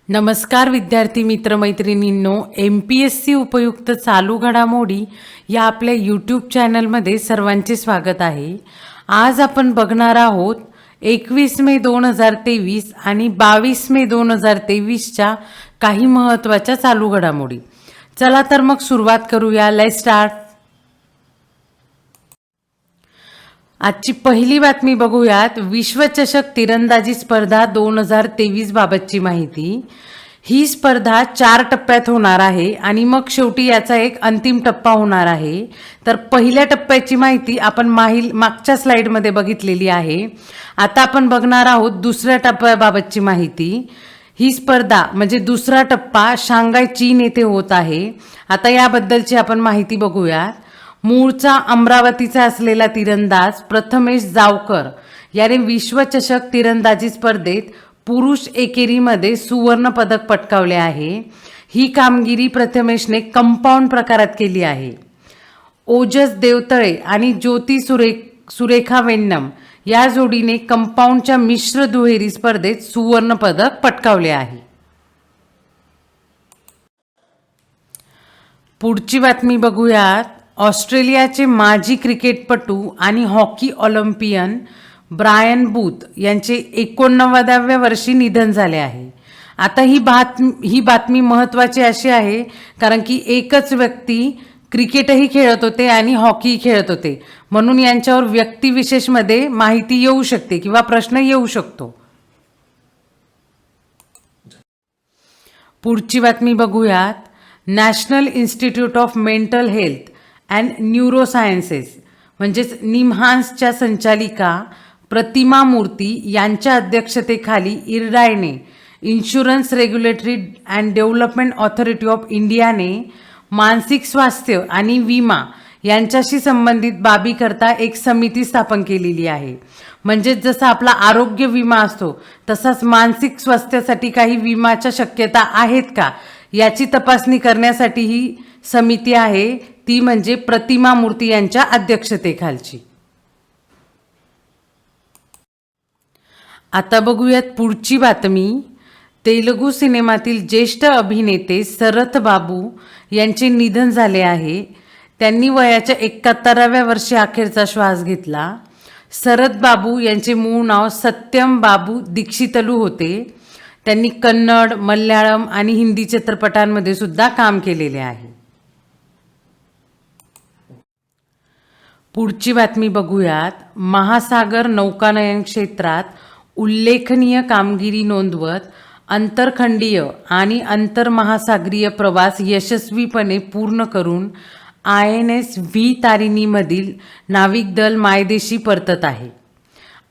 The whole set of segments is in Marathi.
नमस्कार विद्यार्थी मित्र मैत्रिणींनो, MPSC उपयुक्त चालू घडामोडी या आपल्या यूट्यूब चॅनलमध्ये सर्वांचे स्वागत आहे. आज आपण बघणार आहोत 21 मे 2023 आणि 22 मे 2023च्या काही महत्त्वाच्या चालू घडामोडी. चला तर मग सुरुवात करूया. Let's start. आजची पहिली बातमी बघूयात. विश्वचषक तिरंदाजी स्पर्धा 2023 बाबतची माहिती. ही स्पर्धा 4 टप्प्यात होणार आहे आणि मग शेवटी याचा एक अंतिम टप्पा होणार आहे. तर पहिल्या टप्प्याची माहिती आपण मागच्या स्लाइडमध्ये बघितलेली आहे. आता आपण बघणार आहोत दुसऱ्या टप्प्याबाबतची माहिती. ही स्पर्धा म्हणजे दुसरा टप्पा शांघाय चीन येथे होत आहे. आता याबद्दलची आपण माहिती बघूयात. मूळचा अमरावतीचा असलेला तिरंदाज प्रथमेश जावकर याने विश्वचषक तिरंदाजी स्पर्धेत पुरुष एकेरीमध्ये सुवर्ण पदक पटकावले आहे. ही कामगिरी प्रथमेशने कंपाऊंड प्रकारात केली आहे. ओजस देवतळे आणि ज्योती सुरेखा वेन्नम या जोडीने कंपाऊंडच्या मिश्र दुहेरी स्पर्धेत सुवर्ण पदक पटकावले आहे. पुढची बातमी बघूयात. ऑस्ट्रेलियाचे माजी क्रिकेटपटू आणि हॉकी ऑलिम्पियन ब्रायन बूथ यांचे 89व्या वर्षी निधन झाले आहे. आता ही बातमी महत्त्वाची अशी आहे कारण की एकच व्यक्ती क्रिकेटही खेळत होते आणि हॉकी खेळत होते, म्हणून यांच्यावर व्यक्तिविशेषमध्ये माहिती येऊ शकते किंवा प्रश्न येऊ शकतो. पुढची बातमी बघूयात. National institute of mental health and neurosciences म्हणजेच निम्हान्सच्या संचालिका प्रतिमा मूर्ती यांच्या अध्यक्षतेखाली इरडायने insurance regulatory and development authority of इंडियाने मानसिक स्वास्थ्य आणि विमा यांच्याशी संबंधित बाबीकरता एक समिती स्थापन केलेली आहे. म्हणजेच जसा आपला आरोग्य विमा असतो तसाच मानसिक स्वास्थ्यासाठी काही विमाच्या शक्यता आहेत का याची तपासणी करण्यासाठी ही समिती आहे. ती म्हणजे प्रतिमा मूर्ती यांच्या अध्यक्षतेखालची. आता बघूयात पुढची बातमी. तेलुगू सिनेमातील ज्येष्ठ अभिनेते शरथ बाबू यांचे निधन झाले आहे. त्यांनी वयाच्या 71व्या वर्षी अखेरचा श्वास घेतला. शरथ बाबू यांचे मूळ नाव सत्यम बाबू दीक्षितलू होते. त्यांनी कन्नड, मल्याळम आणि हिंदी चित्रपटांमध्ये सुद्धा काम केलेले आहे. पुढची बातमी बघूयात. महासागर नौकानयन क्षेत्रात उल्लेखनीय कामगिरी नोंदवत आंतरखंडीय आणि आंतरमहासागरीय प्रवास यशस्वीपणे पूर्ण करून INS व्ही तारिणीमधील नाविक दल मायदेशी परतत आहे.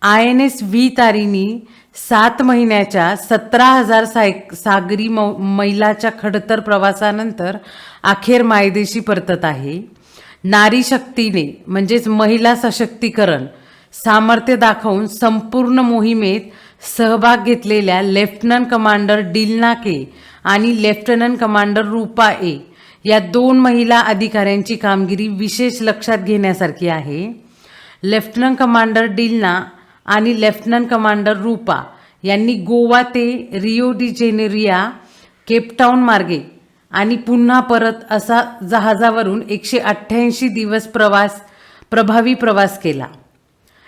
INS व्ही तारिणी 7 महिन्याच्या 17,000 सागरी मैलाच्या खडतर प्रवासानंतर अखेर मायदेशी परतत आहे. नारी शक्तीने म्हणजेच महिला सशक्तीकरण सामर्थ्य दाखवून संपूर्ण मोहिमेत सहभाग घेतलेल्या लेफ्टनंट कमांडर डिलना के आणि लेफ्टनंट कमांडर रूपा ए या 2 महिला अधिकाऱ्यांची कामगिरी विशेष लक्षात घेण्यासारखी आहे. लेफ्टनंट कमांडर डिलना आणि लेफ्टनंट कमांडर रूपा यांनी गोवा ते रिओ डी जेनेरिया केपटाऊन मार्गे आणि पुन्हा परत असा जहाजावरून 188 दिवस प्रभावी प्रवास केला.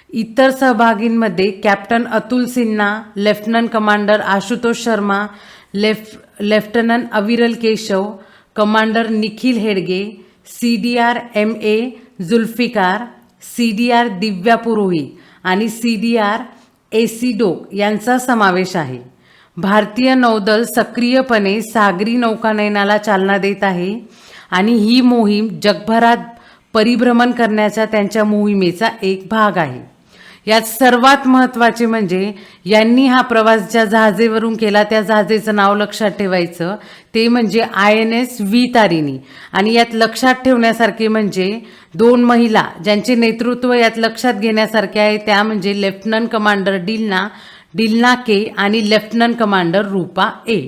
इतर सहभागींमध्ये captain Atul Sinha, lieutenant commander Ashutosh Sharma, lieutenant Aviral Keshav, commander Nikhil हेडगे, CDR MA Zulfikar, CDR Divya Purohit आणि CDR AC डोक यांचा समावेश आहे. भारतीय नौदल सक्रियपणे सागरी नौकानयनाला चालना देत आहे आणि ही मोहीम जगभरात परिभ्रमण करण्याच्या त्यांच्या मोहिमेचा एक भाग आहे. यात सर्वात महत्त्वाचे म्हणजे यांनी हा प्रवास ज्या जहाजेवरून केला त्या जहाजेचं नाव लक्षात ठेवायचं, ते म्हणजे INS व्ही तारिणी. आणि यात लक्षात ठेवण्यासारखे म्हणजे 2 महिला ज्यांचे नेतृत्व यात लक्षात घेण्यासारखे आहे, त्या म्हणजे लेफ्टनंट कमांडर डिलना के आणि लेफ्टनंट कमांडर रूपा ए.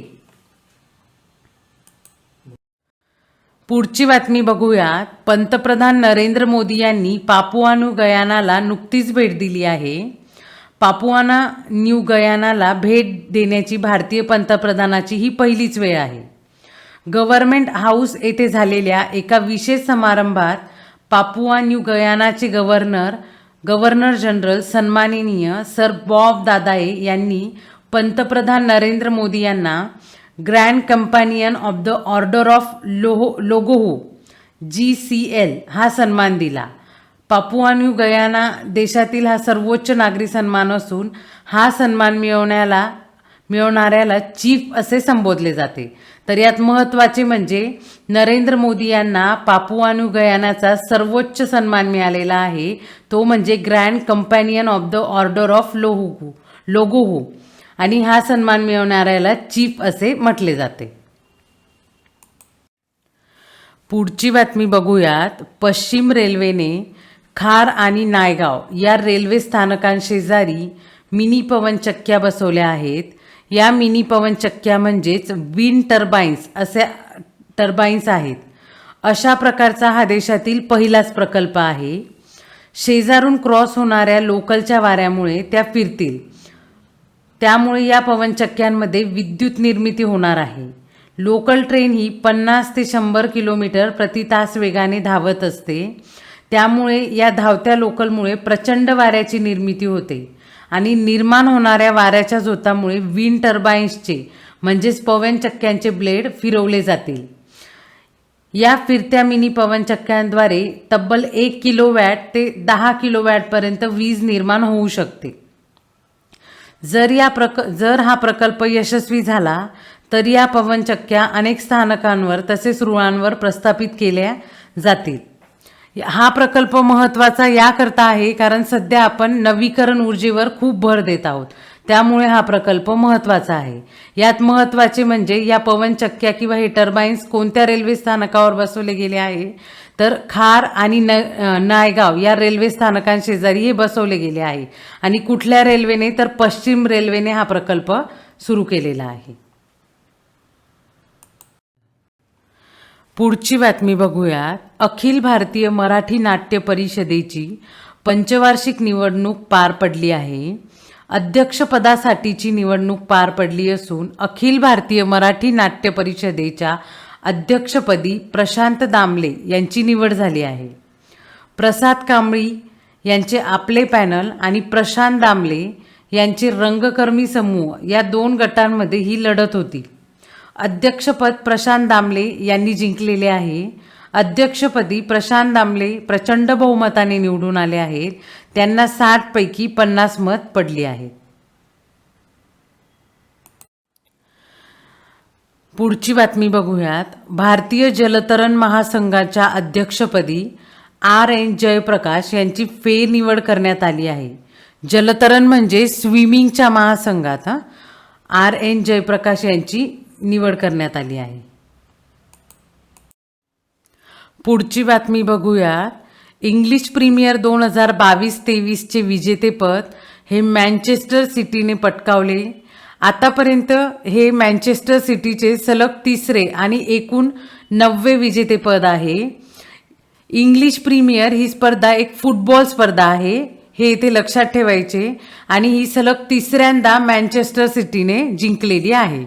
पुढची बातमी बघूयात. पंतप्रधान नरेंद्र मोदी यांनी पापुआ न्यू गयानाला नुकतीच भेट दिली आहे. पापुआना न्यू गयानाला भेट देण्याची भारतीय पंतप्रधानाची ही पहिलीच वेळ आहे. गव्हर्नमेंट हाऊस येथे झालेल्या एका विशेष समारंभात पापुआ न्यू गयानाचे गव्हर्नर जनरल सन्माननीय सर बॉब दादाए यांनी पंतप्रधान नरेंद्र मोदी यांना Grand Companion of the Order of Logohu GCL हा सन्मान दिला. पापुआ न्यू गयाना देशातील हा सर्वोच्च नागरी सन्मान असून हा सन्मान मिळवणाऱ्याला चीफ असे संबोधले जाते. तर यात महत्त्वाचे म्हणजे नरेंद्र मोदी यांना पापुआ न्यू गयानाचा सर्वोच्च सन्मान मिळालेला आहे, तो म्हणजे Grand Companion of the Order of Logohu आणि हा सन्मान मिळवणाऱ्याला चीफ असे म्हटले जाते. पुढची बातमी बघूयात. पश्चिम रेल्वेने खार आणि नायगाव या रेल्वे स्थानकांशेजारी मिनी पवनचक्क्या बसवल्या आहेत. या मिनी पवनचक्क्या म्हणजेच विंड टर्बाईन्स असे टर्बाईन्स आहेत. अशा प्रकारचा हा देशातील पहिलाच प्रकल्प आहे. शेजारून क्रॉस होणाऱ्या लोकलच्या वाऱ्यामुळे त्या फिरतील. त्यामुळे या पवनचक्क्यांमध्ये विद्युत निर्मिती होणार आहे. लोकल ट्रेन ही 50 ते 100 किलोमीटर प्रति तास वेगाने धावत असते. त्यामुळे या धावत्या लोकलमुळे प्रचंड वाऱ्याची निर्मिती होते आणि निर्माण होणाऱ्या वाऱ्याच्या झोतामुळे विंड टर्बाईन्सचे म्हणजेच पवनचक्क्यांचे ब्लेड फिरवले जातील. या फिरत्या मिनी पवनचक्क्यांद्वारे तब्बल 1 किलोवॅट ते 10 किलोवॅटपर्यंत वीज निर्माण होऊ शकते. जर हा प्रकल्प यशस्वी झाला तर या पवनचक्क्या अनेक स्थानकांवर तसेच रुळांवर प्रस्थापित केल्या जातील. हा प्रकल्प महत्त्वाचा याकरता आहे कारण सध्या आपण नवीकरण ऊर्जेवर खूप भर देत आहोत. त्यामुळे हा प्रकल्प महत्त्वाचा आहे. यात महत्त्वाचे म्हणजे या पवनचक्क्या किंवा हे टर्बाईन्स कोणत्या रेल्वे स्थानकावर बसवले गेले आहे तर खार आणि नायगाव या रेल्वे स्थानकांशेजारी हे बसवले गेले आहे. आणि कुठल्या रेल्वेने तर पश्चिम रेल्वेने हा प्रकल्प सुरू केलेला आहे. पुढची बातमी बघूयात. अखिल भारतीय मराठी नाट्य परिषदेची पंचवार्षिक निवडणूक पार पडली आहे. अध्यक्षपदासाठीची निवडणूक पार पडली असून अखिल भारतीय मराठी नाट्य परिषदेच्या अध्यक्षपदी प्रशांत दामले यांची निवड झाली आहे. प्रसाद कांबळी यांचे आपले पॅनल आणि प्रशांत दामले यांचे रंगकर्मी समूह या 2 गटांमध्ये ही लढत होती. अध्यक्षपद प्रशांत दामले यांनी जिंकलेले आहे. अध्यक्षपदी प्रशांत दामले प्रचंड बहुमताने निवडून आले आहेत. त्यांना 60 पैकी 50 मत पडली आहेत. पुढची बातमी बघूयात. भारतीय जलतरण महासंघाच्या अध्यक्षपदी RN जयप्रकाश यांची फेरनिवड करण्यात आली आहे. जलतरण म्हणजे स्विमिंगच्या महासंघात RN जयप्रकाश यांची निवड करण्यात आली आहे. पुढची बातमी बघूयात. इंग्लिश प्रीमियर 2022-23चे विजेतेपद हे मँचेस्टर सिटीने पटकावले. आतापर्यंत हे मँचेस्टर सिटीचे सलग 3रे आणि एकूण 90 विजेतेपद आहे. इंग्लिश प्रीमियर ही स्पर्धा एक फुटबॉल स्पर्धा आहे, हे इथे लक्षात ठेवायचे. आणि ही सलग 3ऱ्यांदा मँचेस्टर सिटीने जिंकलेली आहे.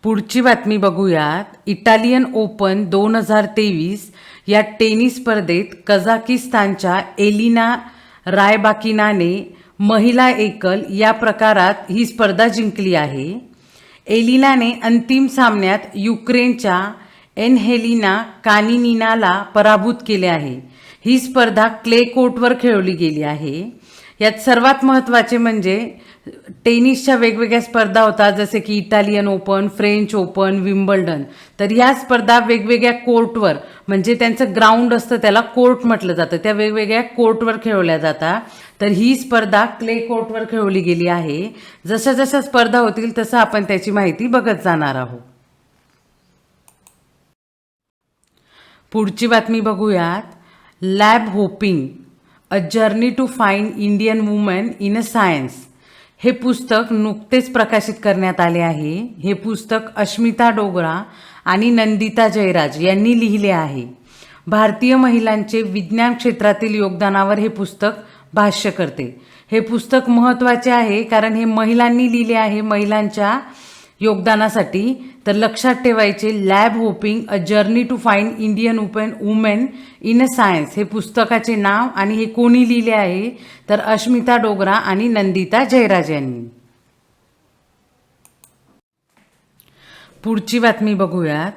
पुढची बातमी बघूयात. इटालियन ओपन 2023 या टेनिस स्पर्धेत कझाकिस्तानच्या एलिना रायबाकिनाने महिला एकल या प्रकारात ही स्पर्धा जिंकली आहे. एलिनाने अंतिम सामन्यात युक्रेनच्या एनहेलिना कानिनिनाला पराभूत केले आहे. ही स्पर्धा क्ले कोर्टवर खेळवली गेली आहे. यात सर्वात महत्त्वाचे म्हणजे टेनिसच्या वेगवेगळ्या स्पर्धा होतात, जसे की Italian open, French open, Wimbledon. तर ह्या स्पर्धा वेगवेगळ्या कोर्टवर म्हणजे त्यांचं ग्राउंड असतं त्याला कोर्ट म्हटलं जातं, त्या वेगवेगळ्या कोर्टवर खेळवल्या जातात. तर ही स्पर्धा क्ले कोर्टवर खेळवली गेली आहे. जशा जशा स्पर्धा होतील तसं आपण त्याची माहिती बघत जाणार आहोत. पुढची बातमी बघूयात. Lab hopping a journey to find Indian women in a science हे पुस्तक नुकतेच प्रकाशित करण्यात आले आहे. हे पुस्तक अश्मिता डोगरा आणि नंदिता जयराज यांनी लिहिले आहे. भारतीय महिलांचे विज्ञान क्षेत्रातील योगदानावर हे पुस्तक भाष्य करते. हे पुस्तक महत्त्वाचे आहे कारण हे महिलांनी लिहिले आहे, महिलांच्या योगदानासाठी. तर लक्षात ठेवायचे, lab hopping a journey to find Indian women in a science हे पुस्तकाचे नाव. आणि हे कोणी लिहिले आहे तर अश्मिता डोगरा आणि नंदिता जयराज यांनी. पुढची बातमी बघूयात.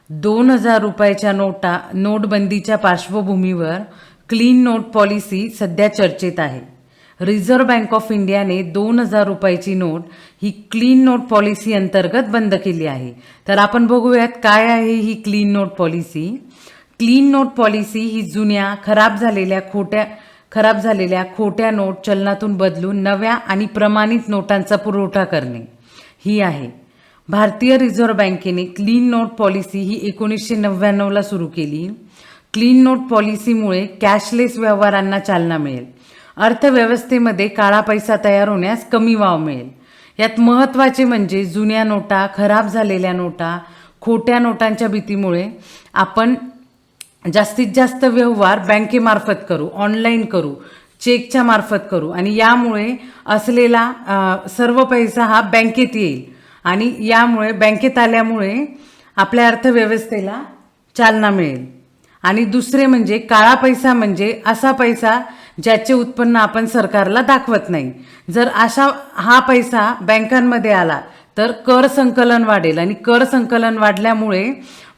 2000 रुपयाच्या नोटबंदीच्या पार्श्वभूमीवर क्लीन नोट पॉलिसी सध्या चर्चेत आहे. रिझर्व्ह बँक ऑफ इंडियाने 2000 रुपयाची नोट ही क्लीन नोट पॉलिसी अंतर्गत बंद केली आहे. तर आपण बघूयात काय आहे ही clean note policy. Clean note policy ही जुन्या खराब झालेल्या खोट्या नोट चलनातून बदलून नव्या आणि प्रमाणित नोटांचा पुरवठा करणे ही आहे. भारतीय रिझर्व्ह बँकेने क्लीन नोट पॉलिसी ही 1999ला सुरू केली. क्लीन नोट पॉलिसीमुळे कॅशलेस व्यवहारांना चालना मिळेल. अर्थव्यवस्थेमध्ये काळा पैसा तयार होण्यास कमी वाव मिळेल. यात महत्त्वाचे म्हणजे जुन्या नोटा, खराब झालेल्या नोटा, खोट्या नोटांच्या भीतीमुळे आपण जास्तीत जास्त व्यवहार बँकेमार्फत करू, ऑनलाईन करू, चेकच्या मार्फत करू आणि यामुळे असलेला सर्व पैसा हा बँकेत येईल आणि यामुळे बँकेत आल्यामुळे आपल्या अर्थव्यवस्थेला चालना मिळेल. आणि दुसरे म्हणजे काळा पैसा म्हणजे असा पैसा ज्याचे उत्पन्न आपण सरकारला दाखवत नाही. जर हा पैसा बँकांमध्ये आला तर कर संकलन वाढेल आणि कर संकलन वाढल्यामुळे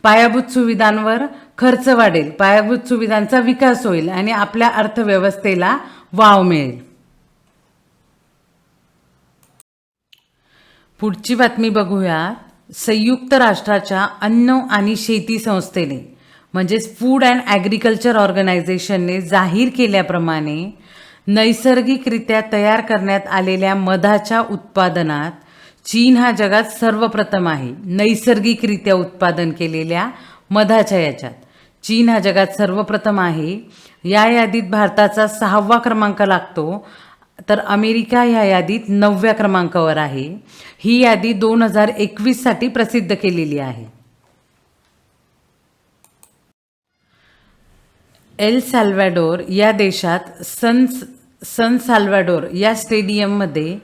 पायाभूत सुविधांवर खर्च वाढेल, पायाभूत सुविधांचा विकास होईल आणि आपल्या अर्थव्यवस्थेला वाव मिळेल. पुढची बातमी बघूया. संयुक्त राष्ट्राच्या अन्न आणि शेती संस्थेने म्हणजेच फूड अँड ॲग्रिकल्चर ऑर्गनायझेशनने जाहीर केल्याप्रमाणे नैसर्गिकरित्या तयार करण्यात आलेल्या मधाच्या उत्पादनात चीन हा जगात सर्वप्रथम आहे. नैसर्गिकरित्या उत्पादन केलेल्या मधाच्या याच्यात चीन हा जगात सर्वप्रथम आहे. या यादीत भारताचा 6वा क्रमांक लागतो, तर अमेरिका ह्या यादीत 9व्या क्रमांकावर आहे. ही यादी 2021 साठी प्रसिद्ध केलेली आहे. एल सॅल्व्हॅडोर या देशात सन सॅल्व्हॅडोर या स्टेडियममध्ये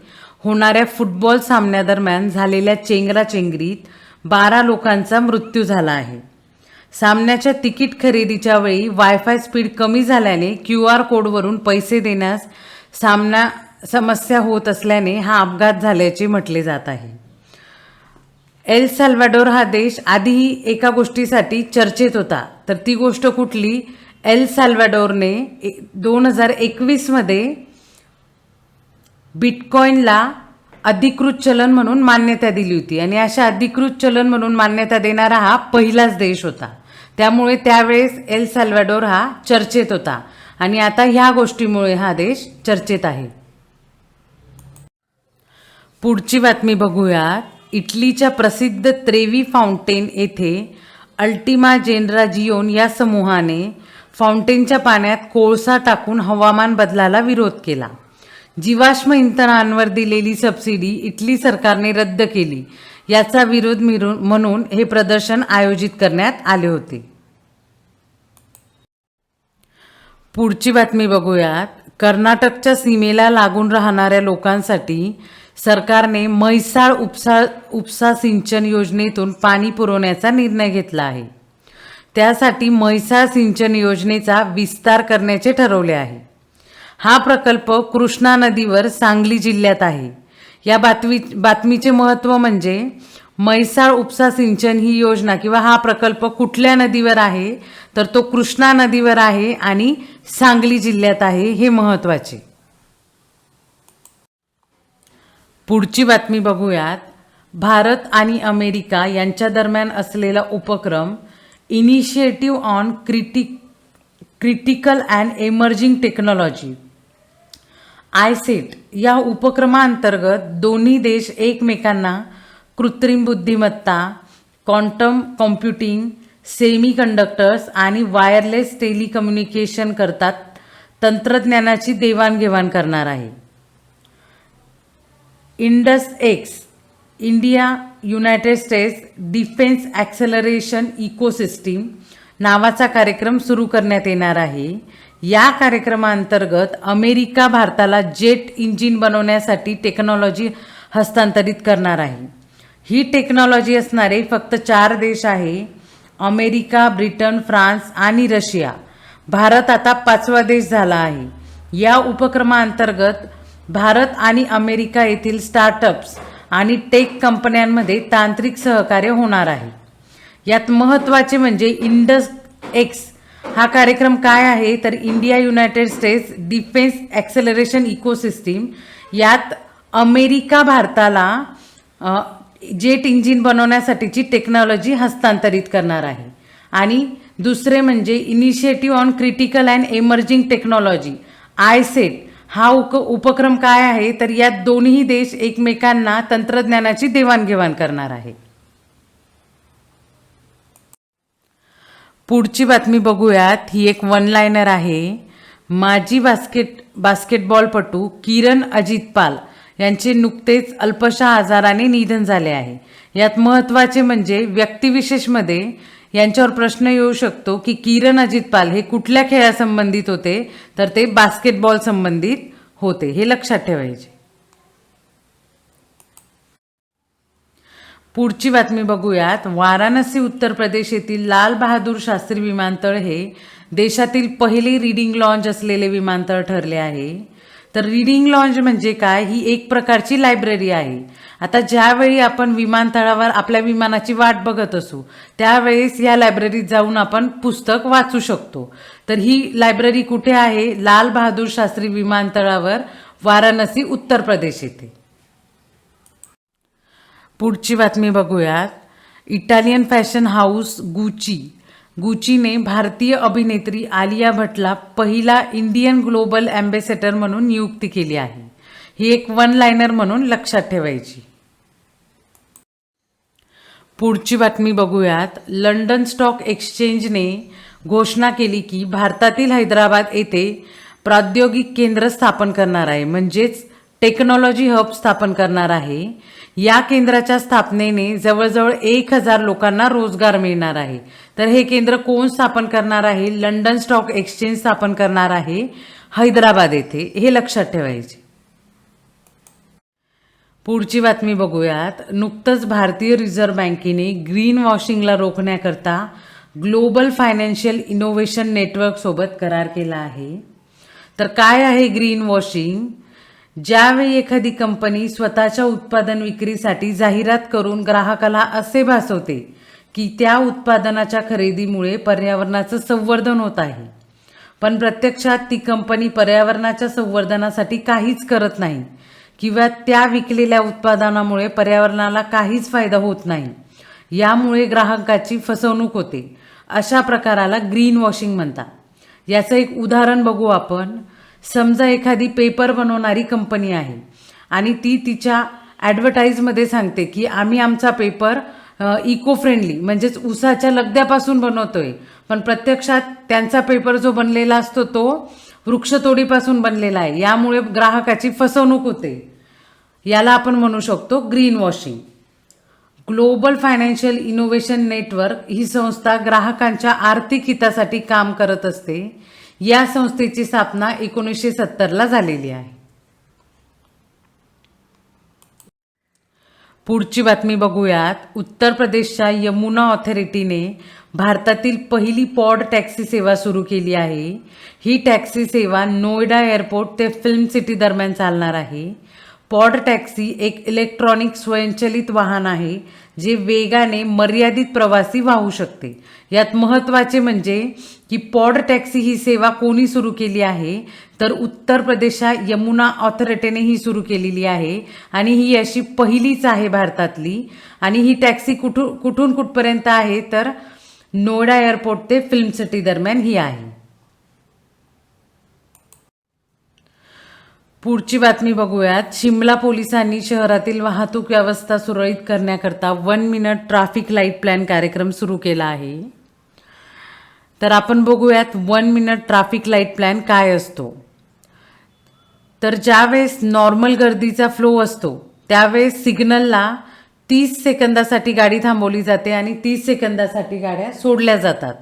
होणाऱ्या फुटबॉल सामन्यादरम्यान झालेल्या चेंगराचेंगरीत 12 लोकांचा मृत्यू झाला आहे. सामन्याच्या तिकीट खरेदीच्या वेळी वायफाय स्पीड कमी झाल्याने QR कोडवरून पैसे देण्यास समस्या होत असल्याने हा अपघात झाल्याचे म्हटले जात आहे. एल सॅल्व्हॅडोर हा देश आधीही एका गोष्टीसाठी चर्चेत होता, तर ती गोष्ट कुठली? एल सॅल्व्हॅडोरने 2021 मध्ये बिटकॉईनला अधिकृत चलन म्हणून मान्यता दिली होती आणि अशा अधिकृत चलन म्हणून मान्यता देणारा हा पहिलाच देश होता. त्यामुळे त्यावेळेस एल सॅल्व्हॅडोर हा चर्चेत होता आणि आता ह्या गोष्टीमुळे हा देश चर्चेत आहे. पुढची बातमी बघूयात. इटलीच्या प्रसिद्ध त्रेवी फाउंटेन येथे अल्टिमा जेनराजिओन या समूहाने फाउंटेनच्या पाण्यात कोळसा टाकून हवामान बदलाला विरोध केला. जीवाश्म इंधनांवर दिलेली सबसिडी इटली सरकारने रद्द केली. याचा विरोध म्हणून हे प्रदर्शन आयोजित करण्यात आले होते. पुढची बातमी बघूयात. कर्नाटकच्या सीमेला लागून राहणाऱ्या लोकांसाठी सरकारने म्हैसाळ उपसा सिंचन योजनेतून पाणी पुरवण्याचा निर्णय घेतला आहे. त्यासाठी म्हैसाळ सिंचन योजनेचा विस्तार करण्याचे ठरवले आहे. हा प्रकल्प कृष्णा नदीवर सांगली जिल्ह्यात आहे. या बातमीचे महत्त्व म्हणजे म्हैसाळ उपसा सिंचन ही योजना किंवा हा प्रकल्प कुठल्या नदीवर आहे तर तो कृष्णा नदीवर आहे आणि सांगली जिल्ह्यात आहे, हे महत्त्वाचे. पुढची बातमी बघूयात. भारत आणि अमेरिका यांच्या दरम्यान असलेला उपक्रम initiative on critical and emerging technology iCET या उपक्रमांतर्गत दोन्ही देश एकमेकांना कृत्रिम बुद्धिमत्ता, क्वांटम कॉम्प्युटिंग, सेमीकंडक्टर्स आणि वायरलेस टेलिकम्युनिकेशन करतात तंत्रज्ञानाची देवाणघेवाण करणार आहे. INDUS-X India United States defence acceleration ecosystem नावाचा कार्यक्रम सुरू करण्यात येणार आहे. या कार्यक्रमाअंतर्गत अमेरिका भारताला जेट इंजिन बनवण्यासाठी टेक्नॉलॉजी हस्तांतरित करणार आहे. ही टेक्नॉलॉजी असणारे फक्त 4 देश आहे: अमेरिका, ब्रिटन, फ्रान्स आणि रशिया. भारत आता 5वा देश झाला आहे. या उपक्रमाअंतर्गत भारत आणि अमेरिका येथील स्टार्टअप्स आणि टेक कंपन्यांमध्ये तांत्रिक सहकार्य होणार आहे. यात महत्त्वाचे म्हणजे इंडस एक्स हा कार्यक्रम काय आहे तर India United States defence acceleration ecosystem. यात अमेरिका भारताला जेट इंजिन बनवण्यासाठीची टेक्नॉलॉजी हस्तांतरित करणार आहे. आणि दुसरे म्हणजे initiative on critical and emerging technology iCET हा उपक्रम काय आहे तर यात दोन्ही देश एकमेकांना तंत्रज्ञानाची देवाणघेवाण करणार आहे. पुढची बातमी बघूयात. ही एक वन लायनर आहे. माजी बास्केटबॉलपटू किरण अजित पाल यांचे नुकतेच अल्पशा आजाराने निधन झाले आहे. यात महत्त्वाचे म्हणजे व्यक्तिविशेषमध्ये यांच्यावर प्रश्न येऊ शकतो की किरण अजित पाल हे कुठल्या खेळासंबंधित होते तर ते बास्केटबॉल संबंधित होते, हे लक्षात ठेवायचे. पुढची बातमी बघूयात. वाराणसी उत्तर प्रदेश येथील लाल बहादूर शास्त्री विमानतळ हे देशातील पहिले रीडिंग लॉन्च असलेले विमानतळ ठरले आहे. तर रीडिंग लॉन्च म्हणजे काय? ही एक प्रकारची लायब्ररी आहे. आता ज्यावेळी आपण विमानतळावर आपल्या विमानाची वाट बघत असू त्यावेळेस या लायब्ररीत जाऊन आपण पुस्तक वाचू शकतो. तर ही लायब्ररी कुठे आहे? लाल बहादूर शास्त्री विमानतळावर, वाराणसी उत्तर प्रदेश येथे. पुढची बातमी बघूयात. इटालियन फॅशन हाऊस गुचीने भारतीय अभिनेत्री आलिया भट्टला पहिला इंडियन ग्लोबल ॲम्बेसेडर म्हणून नियुक्ती केली आहे. ही एक वन लायनर म्हणून लक्षात ठेवायची. पुढची बातमी बघूयात. लंडन स्टॉक एक्सचेंजने घोषणा केली की भारतातील हैदराबाद येथे प्रौद्योगिक केंद्र स्थापन करणार आहे, म्हणजेच टेक्नॉलॉजी हब स्थापन करणार आहे. या केंद्राच्या स्थापनेने जवळजवळ 1000 लोकांना रोजगार मिळणार आहे. तर हे केंद्र कोण स्थापन करणार आहे? लंडन स्टॉक एक्सचेंज स्थापन करणार आहे हैदराबाद येथे, हे लक्षात ठेवायचे. पुढची बातमी बघूयात. नुकतंच भारतीय रिझर्व्ह बँकेने ग्रीन वॉशिंगला रोखण्याकरता ग्लोबल फायनान्शियल इनोव्हेशन नेटवर्क सोबत करार केला आहे. तर काय आहे ग्रीन वॉशिंग? ज्यावेळी एखादी कंपनी स्वतःच्या उत्पादन विक्रीसाठी जाहिरात करून ग्राहकाला असे भासवते की त्या उत्पादनाच्या खरेदीमुळे पर्यावरणाचं संवर्धन होत आहे, पण प्रत्यक्षात ती कंपनी पर्यावरणाच्या संवर्धनासाठी काहीच करत नाही किंवा त्या विकलेल्या उत्पादनामुळे पर्यावरणाला काहीच फायदा होत नाही, यामुळे ग्राहकाची फसवणूक होते. अशा प्रकाराला ग्रीन वॉशिंग म्हणतात. याचं एक उदाहरण बघू आपण. समजा एखादी पेपर बनवणारी कंपनी आहे आणि ती तिच्या ॲडव्हर्टाईजमध्ये सांगते की आम्ही आमचा पेपर इको फ्रेंडली म्हणजेच उसाच्या लगद्यापासून बनवतोय, पण प्रत्यक्षात त्यांचा पेपर जो बनलेला असतो तो वृक्षतोडीपासून बनलेला आहे. यामुळे ग्राहकाची फसवणूक होते. याला आपण म्हणू शकतो green washing. Global financial innovation network ही संस्था ग्राहकांच्या आर्थिक हितासाठी काम करत असते. या संस्थेची स्थापना 1970ला झालेली आहे. पुढची बातमी बघूयात. उत्तर प्रदेशच्या यमुना ऑथॉरिटीने भारतातील पहिली पॉड टॅक्सी सेवा सुरू केली आहे. ही टॅक्सी सेवा नोएडा एअरपोर्ट ते फिल्म सिटी दरम्यान चालणार आहे. पॉड टॅक्सी एक इलेक्ट्रॉनिक स्वयंचलित वाहन आहे जे वेगाने मर्यादित प्रवासी वाहू शकते. यात महत्त्वाचे म्हणजे की पॉड टॅक्सी ही सेवा कोणी सुरू केली आहे तर उत्तर प्रदेशच्या यमुना ऑथॉरिटीने ही सुरू केलेली आहे आणि ही अशी पहिलीच आहे भारतातली. आणि ही टॅक्सी कुठून कुठपर्यंत आहे तर नोएडा एअरपोर्ट ते फिल्म सिटी दरम्यान ही आहे. पुढची बातमी बघूयात. शिमला पोलिसांनी शहरातील वाहतूक व्यवस्था सुरळीत करण्याकरता 1 मिनिट ट्रॅफिक लाईट प्लॅन कार्यक्रम सुरू केला आहे. तर आपण बघूयात 1 मिनिट ट्रॅफिक लाईट प्लॅन काय असतो. तर ज्यावेळेस नॉर्मल गर्दीचा फ्लो असतो त्यावेळेस सिग्नलला 30 सेकंदासाठी गाडी थांबवली जाते आणि 30 सेकंदासाठी गाड्या सोडल्या जातात.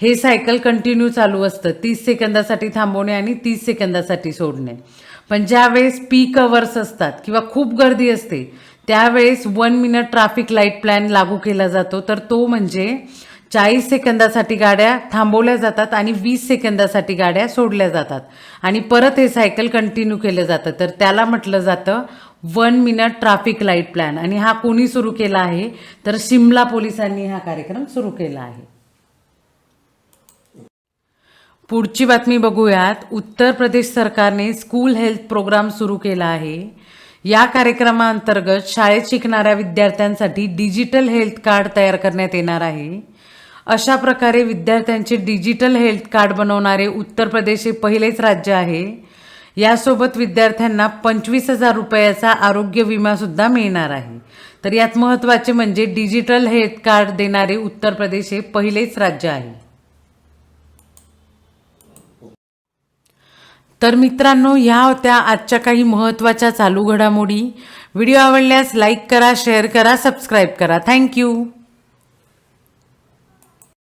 हे सायकल कंटिन्यू चालू असतं, 30 सेकंदासाठी थांबवणे आणि 30 सेकंदासाठी सोडणे. पण ज्यावेळेस पीक अवर्स असतात किंवा खूप गर्दी असते त्यावेळेस 1 मिनिट ट्रॅफिक लाईट प्लॅन लागू केला जातो. तर तो म्हणजे 40 सेकंदासाठी गाड्या थांबवल्या जातात आणि 20 सेकंदासाठी गाड्या सोडल्या जातात आणि परत हे सायकल कंटिन्यू केलं जातं. तर त्याला म्हटलं जातं 1 मिनिट ट्रॅफिक लाईट प्लॅन. आणि हा कोणी सुरू केला आहे तर शिमला पोलिसांनी हा कार्यक्रम सुरू केला आहे. पुढची बातमी बघूयात. उत्तर प्रदेश सरकारने स्कूल हेल्थ प्रोग्राम सुरू केला आहे. या कार्यक्रमाअंतर्गत शाळेत शिकणाऱ्या विद्यार्थ्यांसाठी डिजिटल हेल्थ कार्ड तयार करण्यात येणार आहे. अशा प्रकारे विद्यार्थ्यांचे डिजिटल हेल्थ कार्ड बनवणारे उत्तर प्रदेश हे पहिलेच राज्य आहे. यासोबत विद्यार्थ्यांना 25,000 रुपयाचा आरोग्य विमा सुद्धा मिळणार आहे. तर यात महत्त्वाचे म्हणजे डिजिटल हेल्थ कार्ड देणारे उत्तर प्रदेश हे पहिलेच राज्य आहे. तर मित्रांनो, ह्या होत्या आजच्या काही महत्त्वाच्या चालू घडामोडी. व्हिडिओ आवडल्यास लाईक करा, शेअर करा, सबस्क्राईब करा. थँक्यू.